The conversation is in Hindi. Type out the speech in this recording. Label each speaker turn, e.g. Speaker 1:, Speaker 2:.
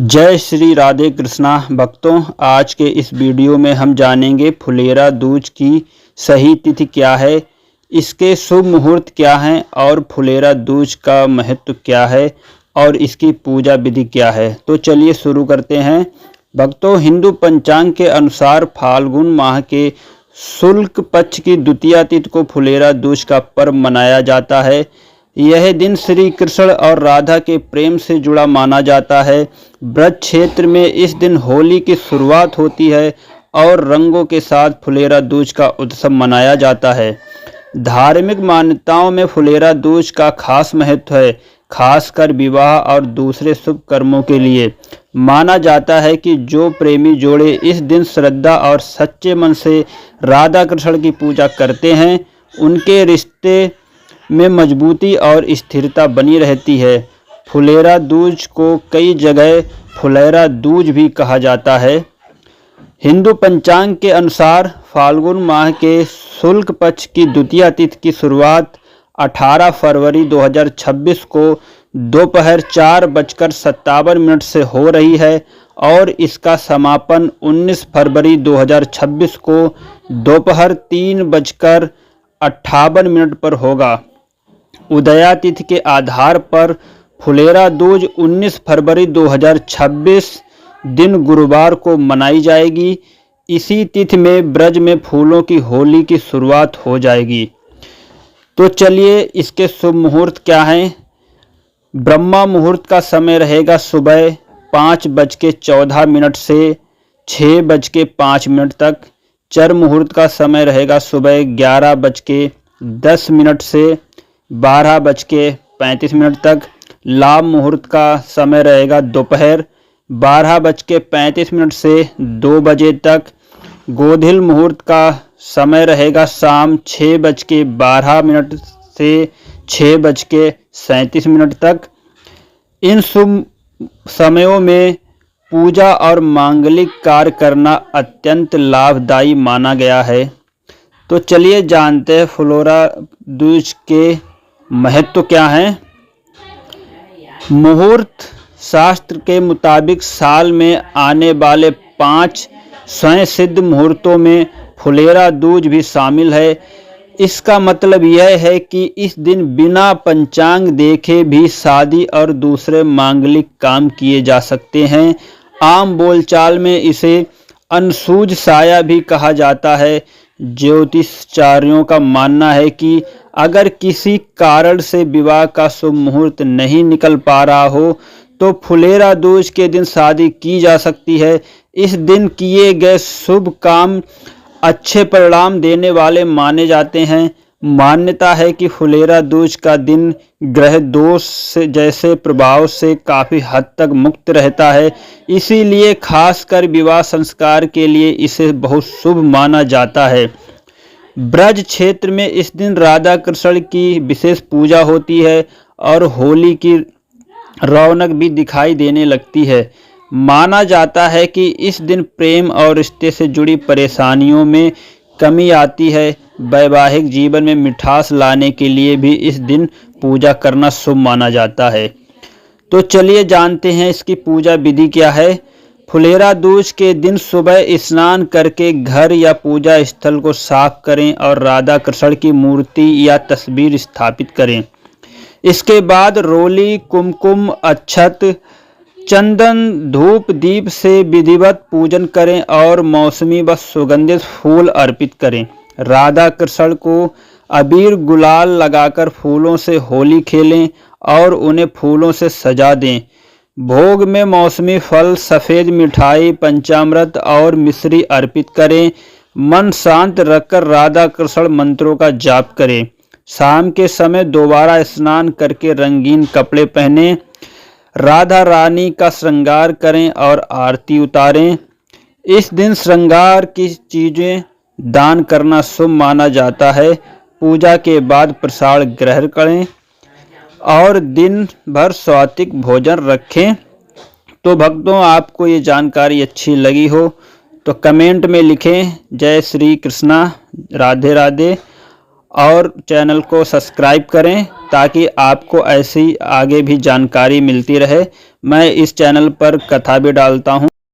Speaker 1: जय श्री राधे कृष्णा भक्तों। आज के इस वीडियो में हम जानेंगे फुलेरा दूज की सही तिथि क्या है, इसके शुभ मुहूर्त क्या हैं और फुलेरा दूज का महत्व क्या है और इसकी पूजा विधि क्या है। तो चलिए शुरू करते हैं। भक्तों, हिंदू पंचांग के अनुसार फाल्गुन माह के शुक्ल पक्ष की द्वितीया तिथि को फुलेरा दूज का पर्व मनाया जाता है। यह दिन श्री कृष्ण और राधा के प्रेम से जुड़ा माना जाता है। ब्रज क्षेत्र में इस दिन होली की शुरुआत होती है और रंगों के साथ फुलेरा दूज का उत्सव मनाया जाता है। धार्मिक मान्यताओं में फुलेरा दूज का खास महत्व है, खासकर विवाह और दूसरे शुभ कर्मों के लिए। माना जाता है कि जो प्रेमी जोड़े इस दिन श्रद्धा और सच्चे मन से राधा कृष्ण की पूजा करते हैं, उनके रिश्ते में मजबूती और स्थिरता बनी रहती है। फुलेरा दूज को कई जगह फुलेरा दूज भी कहा जाता है। हिंदू पंचांग के अनुसार फाल्गुन माह के शुक्ल पक्ष की द्वितीया तिथि की शुरुआत 18 फरवरी 2026 को दोपहर 4:57 से हो रही है और इसका समापन 19 फरवरी 2026 को दोपहर 3:58 पर होगा। उदया तिथि के आधार पर फुलेरा दूज 19 फरवरी 2026 दिन गुरुवार को मनाई जाएगी। इसी तिथि में ब्रज में फूलों की होली की शुरुआत हो जाएगी। तो चलिए इसके शुभ मुहूर्त क्या हैं। ब्रह्मा मुहूर्त का समय रहेगा सुबह 5:14 से 6:05 तक। चर मुहूर्त का समय रहेगा सुबह 11:10 से 12:35 तक। लाभ मुहूर्त का समय रहेगा दोपहर 12:35 से 2 बजे तक। गोधिल मुहूर्त का समय रहेगा शाम 6:12 से 6:37 तक। इन शुभ समयों में पूजा और मांगलिक कार्य करना अत्यंत लाभदायी माना गया है। तो चलिए जानते हैं फुलेरा दूज के महत्व क्या है। मुहूर्त शास्त्र के मुताबिक साल में आने वाले 5 स्वयं सिद्ध मुहूर्तों में फुलेरा दूज भी शामिल है। इसका मतलब यह है कि इस दिन बिना पंचांग देखे भी शादी और दूसरे मांगलिक काम किए जा सकते हैं। आम बोलचाल में इसे अनसूझ साया भी कहा जाता है। ज्योतिषाचार्यों का मानना है कि अगर किसी कारण से विवाह का शुभ मुहूर्त नहीं निकल पा रहा हो तो फुलेरा दूज के दिन शादी की जा सकती है। इस दिन किए गए शुभ काम अच्छे परिणाम देने वाले माने जाते हैं। मान्यता है कि फुलेरा दूज का दिन ग्रह दोष से जैसे प्रभाव से काफ़ी हद तक मुक्त रहता है, इसीलिए खासकर विवाह संस्कार के लिए इसे बहुत शुभ माना जाता है। ब्रज क्षेत्र में इस दिन राधा कृष्ण की विशेष पूजा होती है और होली की रौनक भी दिखाई देने लगती है। माना जाता है कि इस दिन प्रेम और रिश्ते से जुड़ी परेशानियों में कमी आती है। वैवाहिक जीवन में मिठास लाने के लिए भी इस दिन पूजा करना शुभ माना जाता है। तो चलिए जानते हैं इसकी पूजा विधि क्या है। फुलेरा दूज के दिन सुबह स्नान करके घर या पूजा स्थल को साफ करें और राधा कृष्ण की मूर्ति या तस्वीर स्थापित करें। इसके बाद रोली, कुमकुम, अक्षत, चंदन, धूप, दीप से विधिवत पूजन करें और मौसमी व सुगंधित फूल अर्पित करें। राधा कृष्ण को अबीर गुलाल लगाकर फूलों से होली खेलें और उन्हें फूलों से सजा दें। भोग में मौसमी फल, सफ़ेद मिठाई, पंचामृत और मिश्री अर्पित करें। मन शांत रखकर राधा कृष्ण मंत्रों का जाप करें। शाम के समय दोबारा स्नान करके रंगीन कपड़े पहनें, राधा रानी का श्रृंगार करें और आरती उतारें। इस दिन श्रृंगार की चीज़ें दान करना शुभ माना जाता है। पूजा के बाद प्रसाद ग्रहण करें और दिन भर सात्विक भोजन रखें। तो भक्तों, आपको ये जानकारी अच्छी लगी हो तो कमेंट में लिखें जय श्री कृष्णा, राधे राधे, और चैनल को सब्सक्राइब करें ताकि आपको ऐसी आगे भी जानकारी मिलती रहे। मैं इस चैनल पर कथा भी डालता हूँ।